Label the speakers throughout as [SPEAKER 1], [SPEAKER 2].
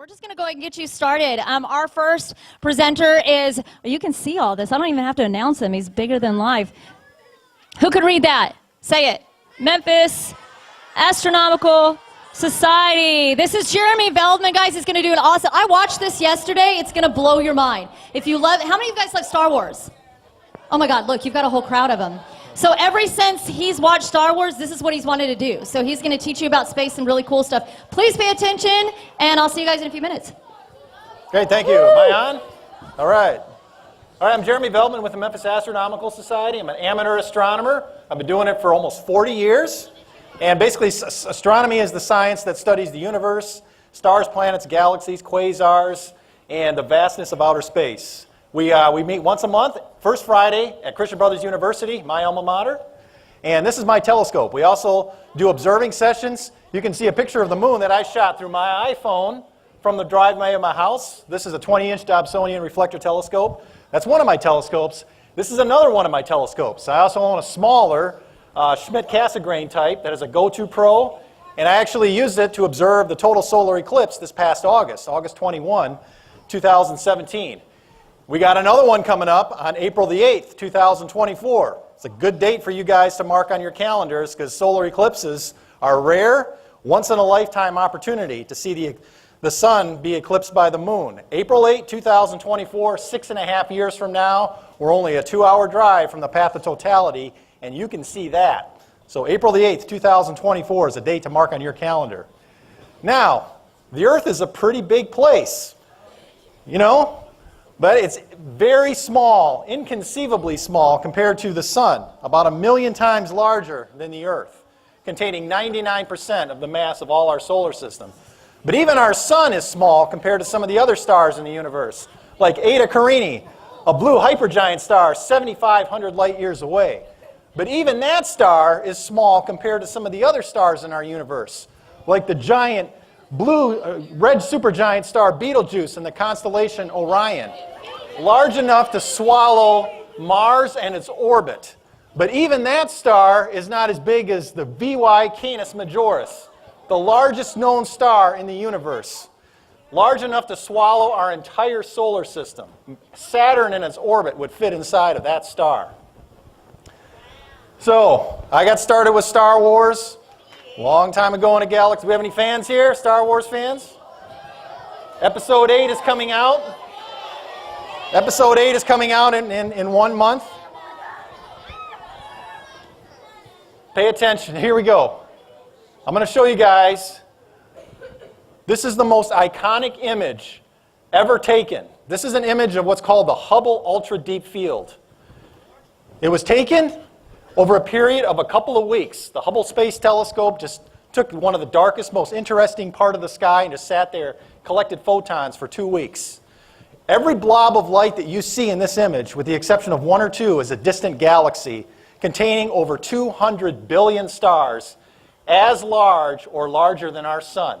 [SPEAKER 1] We're just going to go ahead and get you started. Our first presenter is, you can see all this. I don't even have to announce him. He's bigger than life. Who could read that? Say it. Memphis, Astronomical Society. This is Jeremy Veldman, guys. He's going to do an awesome. I watched this yesterday. It's going to blow your mind. If you love, how many of you guys like Star Wars? Oh my God, look, you've got a whole crowd of them. So ever since he's watched Star Wars, this is what he's wanted to do. So he's going to teach you about space and really cool stuff. Please pay attention, and I'll see you guys in a few minutes.
[SPEAKER 2] Great, thank you. Am I on? All right. I'm Jeremy Veldman with the Memphis Astronomical Society. I'm an amateur astronomer. I've been doing it for almost 40 years. And basically, astronomy is the science that studies the universe, stars, planets, galaxies, quasars, and the vastness of outer space. We meet once a month, first Friday at Christian Brothers University, my alma mater. And this is my telescope. We also do observing sessions. You can see a picture of the moon that I shot through my iPhone from the driveway of my house. This is a 20-inch Dobsonian reflector telescope. That's one of my telescopes. This is another one of my telescopes. I also own a smaller Schmidt-Cassegrain type that is a Go2 Pro. And I actually used it to observe the total solar eclipse this past August 21, 2017. We got another one coming up on April the 8th, 2024. It's a good date for you guys to mark on your calendars because solar eclipses are a rare, once-in-a-lifetime opportunity to see the sun be eclipsed by the moon. April 8, 2024, 6.5 years from now, we're only a 2-hour drive from the path of totality, and you can see that. So April the 8th, 2024 is a date to mark on your calendar. Now, the Earth is a pretty big place, you know? But it's very small, inconceivably small, compared to the sun, about 1 million times larger than the Earth, containing 99% of the mass of all our solar system. But even our sun is small compared to some of the other stars in the universe, like Eta Carini, a blue hypergiant star 7,500 light years away. But even that star is small compared to some of the other stars in our universe, like the giant red supergiant star Betelgeuse in the constellation Orion, large enough to swallow Mars and its orbit. But even that star is not as big as the VY Canis Majoris, the largest known star in the universe, large enough to swallow our entire solar system. Saturn and its orbit would fit inside of that star. So, I got started with Star Wars long time ago in a galaxy. Do we have any fans here? Star Wars fans? Episode 8 is coming out. Episode 8 is coming out in 1 month. Pay attention. Here we go. I'm going to show you guys. This is the most iconic image ever taken. This is an image of what's called the Hubble Ultra Deep Field. It was taken over a period of a couple of weeks. The Hubble Space Telescope just took one of the darkest, most interesting part of the sky and just sat there, collected photons for 2 weeks. Every blob of light that you see in this image, with the exception of 1 or 2, is a distant galaxy containing over 200 billion stars, as large or larger than our sun.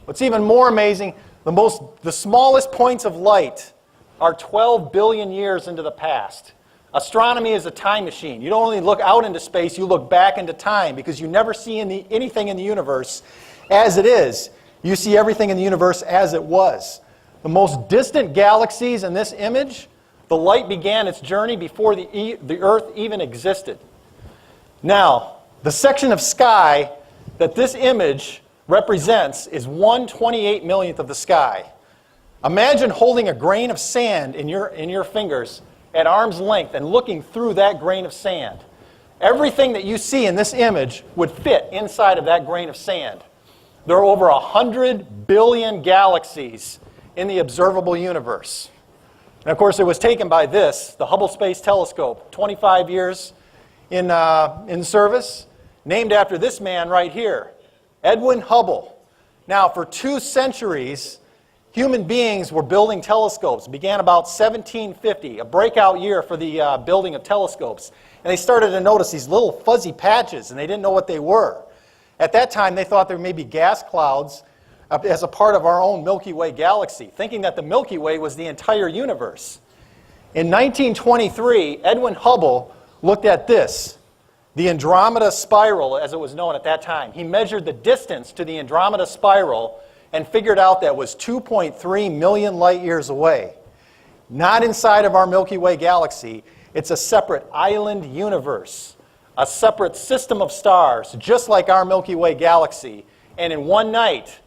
[SPEAKER 2] What's even more amazing, the smallest points of light are 12 billion years into the past. Astronomy is a time machine. You don't only look out into space, you look back into time because you never see anything in the universe as it is. You see everything in the universe as it was. The most distant galaxies in this image, the light began its journey before the Earth even existed. Now, the section of sky that this image represents is 1/28 millionth of the sky. Imagine holding a grain of sand in your fingers at arm's length and looking through that grain of sand. Everything that you see in this image would fit inside of that grain of sand. There are over 100 billion galaxies in the observable universe. And of course, it was taken by the Hubble Space Telescope, 25 years in service, named after this man right here, Edwin Hubble. Now, for 2 centuries, human beings were building telescopes. It began about 1750, a breakout year for the building of telescopes. And they started to notice these little fuzzy patches, and they didn't know what they were. At that time, they thought there may be gas clouds as a part of our own Milky Way galaxy, thinking that the Milky Way was the entire universe. In 1923, Edwin Hubble looked at this, the Andromeda spiral, as it was known at that time. He measured the distance to the Andromeda spiral and figured out that was 2.3 million light years away. Not inside of our Milky Way galaxy. It's a separate island universe, a separate system of stars, just like our Milky Way galaxy. And in one night,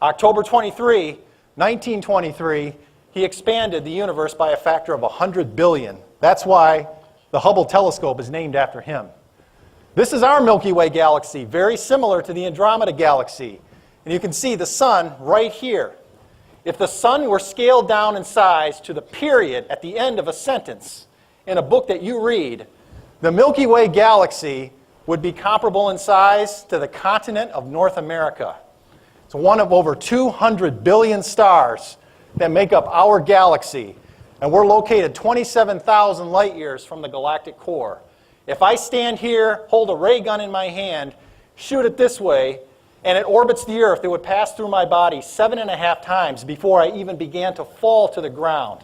[SPEAKER 2] October 23, 1923, he expanded the universe by a factor of 100 billion. That's why the Hubble telescope is named after him. This is our Milky Way galaxy, very similar to the Andromeda galaxy. And you can see the sun right here. If the sun were scaled down in size to the period at the end of a sentence in a book that you read, the Milky Way galaxy would be comparable in size to the continent of North America. It's one of over 200 billion stars that make up our galaxy. And we're located 27,000 light years from the galactic core. If I stand here, hold a ray gun in my hand, shoot it this way, and it orbits the Earth, it would pass through my body 7.5 times before I even began to fall to the ground.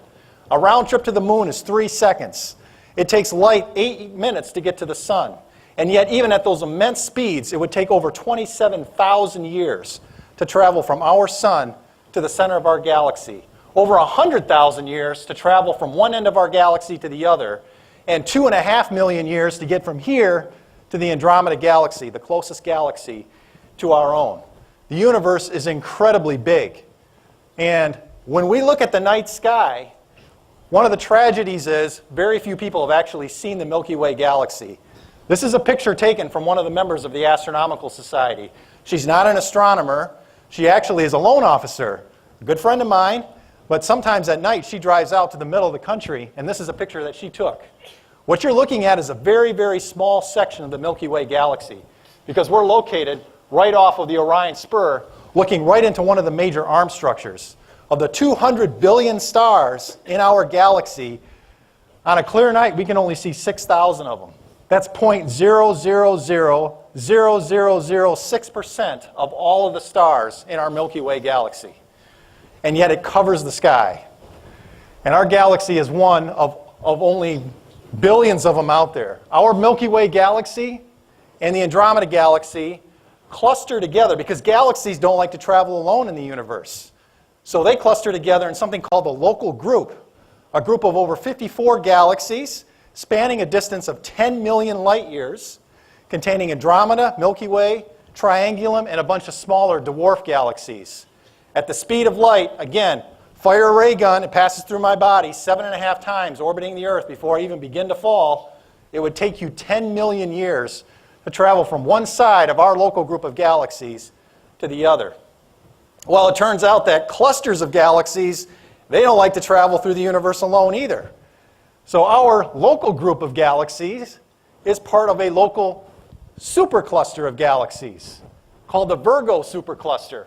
[SPEAKER 2] A round trip to the moon is 3 seconds. It takes light 8 minutes to get to the sun. And yet, even at those immense speeds, it would take over 27,000 years to travel from our sun to the center of our galaxy. Over 100,000 years to travel from one end of our galaxy to the other, and 2.5 million years to get from here to the Andromeda galaxy, the closest galaxy to our own. The universe is incredibly big. And when we look at the night sky, one of the tragedies is very few people have actually seen the Milky Way galaxy. This is a picture taken from one of the members of the Astronomical Society. She's not an astronomer. She actually is a loan officer, a good friend of mine. But sometimes at night, she drives out to the middle of the country, and this is a picture that she took. What you're looking at is a very, very small section of the Milky Way galaxy, because we're located right off of the Orion Spur, looking right into one of the major arm structures. Of the 200 billion stars in our galaxy, on a clear night, we can only see 6,000 of them. That's 0.0000006% of all of the stars in our Milky Way galaxy. And yet it covers the sky. And our galaxy is one of only billions of them out there. Our Milky Way galaxy and the Andromeda galaxy cluster together because galaxies don't like to travel alone in the universe. So they cluster together in something called the local group, a group of over 54 galaxies spanning a distance of 10 million light years, containing Andromeda, Milky Way, Triangulum, and a bunch of smaller dwarf galaxies. At the speed of light, again, fire a ray gun, it passes through my body 7.5 times, orbiting the Earth before I even begin to fall. It would take you 10 million years to travel from one side of our local group of galaxies to the other. Well, it turns out that clusters of galaxies, they don't like to travel through the universe alone either. So our local group of galaxies is part of a local supercluster of galaxies called the Virgo supercluster.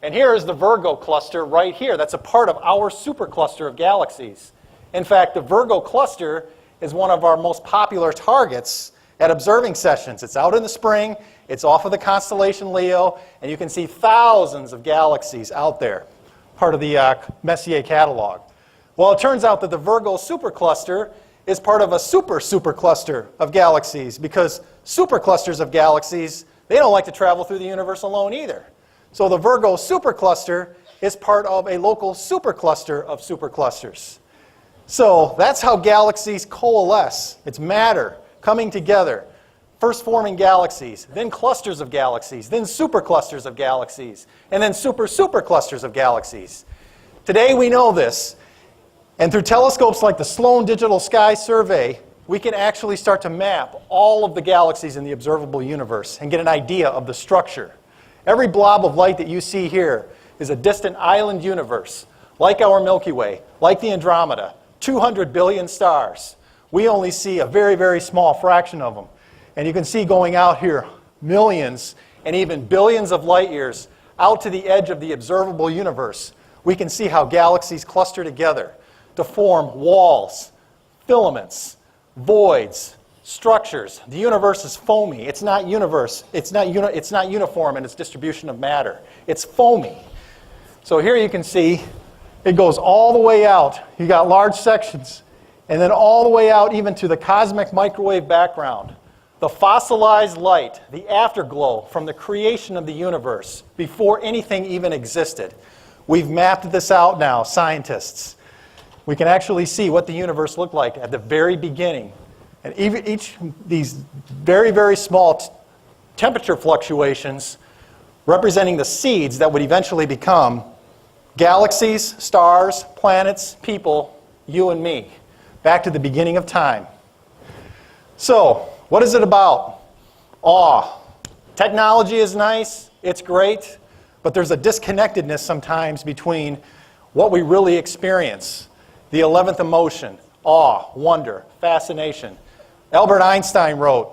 [SPEAKER 2] And here is the Virgo cluster right here. That's a part of our supercluster of galaxies. In fact, the Virgo cluster is one of our most popular targets at observing sessions. It's out in the spring. It's off of the constellation Leo. And you can see thousands of galaxies out there, part of the Messier catalog. Well, it turns out that the Virgo supercluster is part of a supercluster of galaxies, because superclusters of galaxies, they don't like to travel through the universe alone either. So the Virgo supercluster is part of a local supercluster of superclusters. So that's how galaxies coalesce. It's matter coming together. First forming galaxies, then clusters of galaxies, then superclusters of galaxies, and then superclusters of galaxies. Today we know this. And through telescopes like the Sloan Digital Sky Survey, we can actually start to map all of the galaxies in the observable universe and get an idea of the structure. Every blob of light that you see here is a distant island universe, like our Milky Way, like the Andromeda, 200 billion stars. We only see a very, very small fraction of them. And you can see going out here millions and even billions of light years out to the edge of the observable universe. We can see how galaxies cluster together to form walls, filaments, voids, structures. The universe is foamy. It's not universe. It's not uniform in its distribution of matter. It's foamy. So here you can see it goes all the way out. You got large sections, and then all the way out even to the cosmic microwave background the fossilized light, the afterglow from the creation of the universe before anything even existed. We've mapped this out now, scientists. We can actually see what the universe looked like at the very beginning. And each these very, very small temperature fluctuations representing the seeds that would eventually become galaxies, stars, planets, people, you and me, back to the beginning of time. So, what is it about? Awe. Technology is nice, it's great, but there's a disconnectedness sometimes between what we really experience. The 11th emotion, awe, wonder, fascination. Albert Einstein wrote,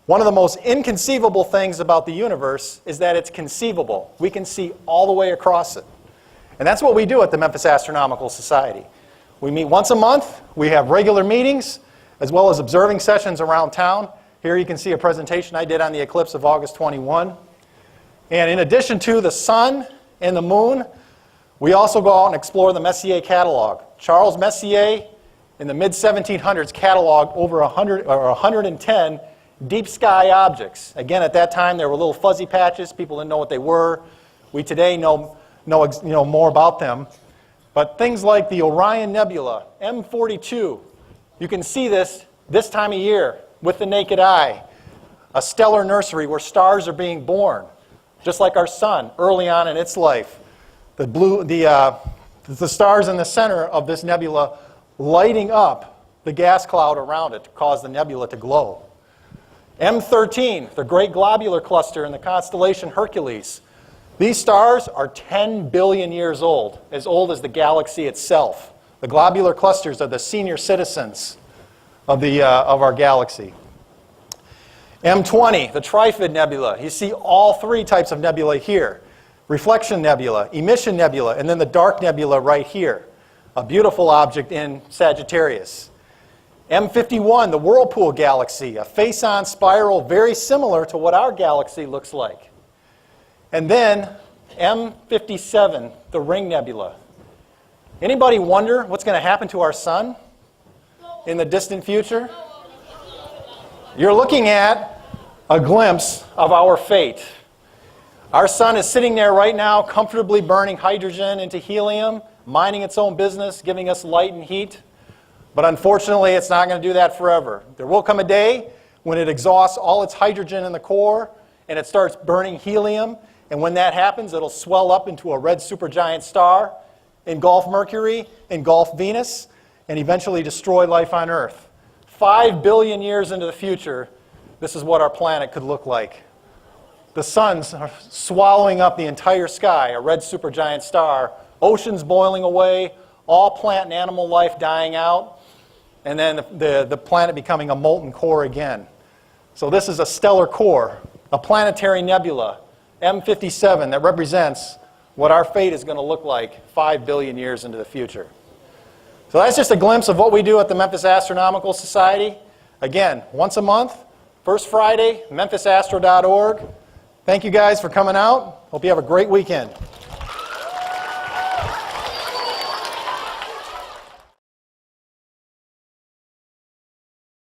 [SPEAKER 2] one of the most inconceivable things about the universe is that it's conceivable. We can see all the way across it. And that's what we do at the Memphis Astronomical Society. We meet once a month, we have regular meetings, as well as observing sessions around town. Here you can see a presentation I did on the eclipse of August 21. And in addition to the sun and the moon, we also go out and explore the Messier catalog. Charles Messier, in the mid-1700s, cataloged over 110 deep sky objects. Again, at that time, there were little fuzzy patches. People didn't know what they were. We today know more about them. But things like the Orion Nebula, M42, you can see this time of year with the naked eye. A stellar nursery where stars are being born, just like our sun early on in its life. The stars in the center of this nebula lighting up the gas cloud around it to cause the nebula to glow. M13, the Great Globular Cluster in the constellation Hercules. These stars are 10 billion years old as the galaxy itself. The globular clusters are the senior citizens of our galaxy. M20, the Trifid Nebula. You see all three types of nebula here. Reflection nebula, emission nebula, and then the dark nebula right here. A beautiful object in Sagittarius. M51, the Whirlpool Galaxy, a face-on spiral very similar to what our galaxy looks like. And then M57, the Ring Nebula. Anybody wonder what's going to happen to our sun in the distant future? You're looking at a glimpse of our fate. Our sun is sitting there right now, comfortably burning hydrogen into helium, minding its own business, giving us light and heat. But unfortunately, it's not going to do that forever. There will come a day when it exhausts all its hydrogen in the core and it starts burning helium. And when that happens, it'll swell up into a red supergiant star, engulf Mercury, engulf Venus, and eventually destroy life on Earth. 5 billion years into the future, this is what our planet could look like. The suns are swallowing up the entire sky, a red supergiant star, oceans boiling away, all plant and animal life dying out, and then the planet becoming a molten core again. So this is a stellar core, a planetary nebula, M57, that represents what our fate is going to look like 5 billion years into the future. So that's just a glimpse of what we do at the Memphis Astronomical Society. Again, once a month, first Friday, memphisastro.org. Thank you guys for coming out. Hope you have a great weekend.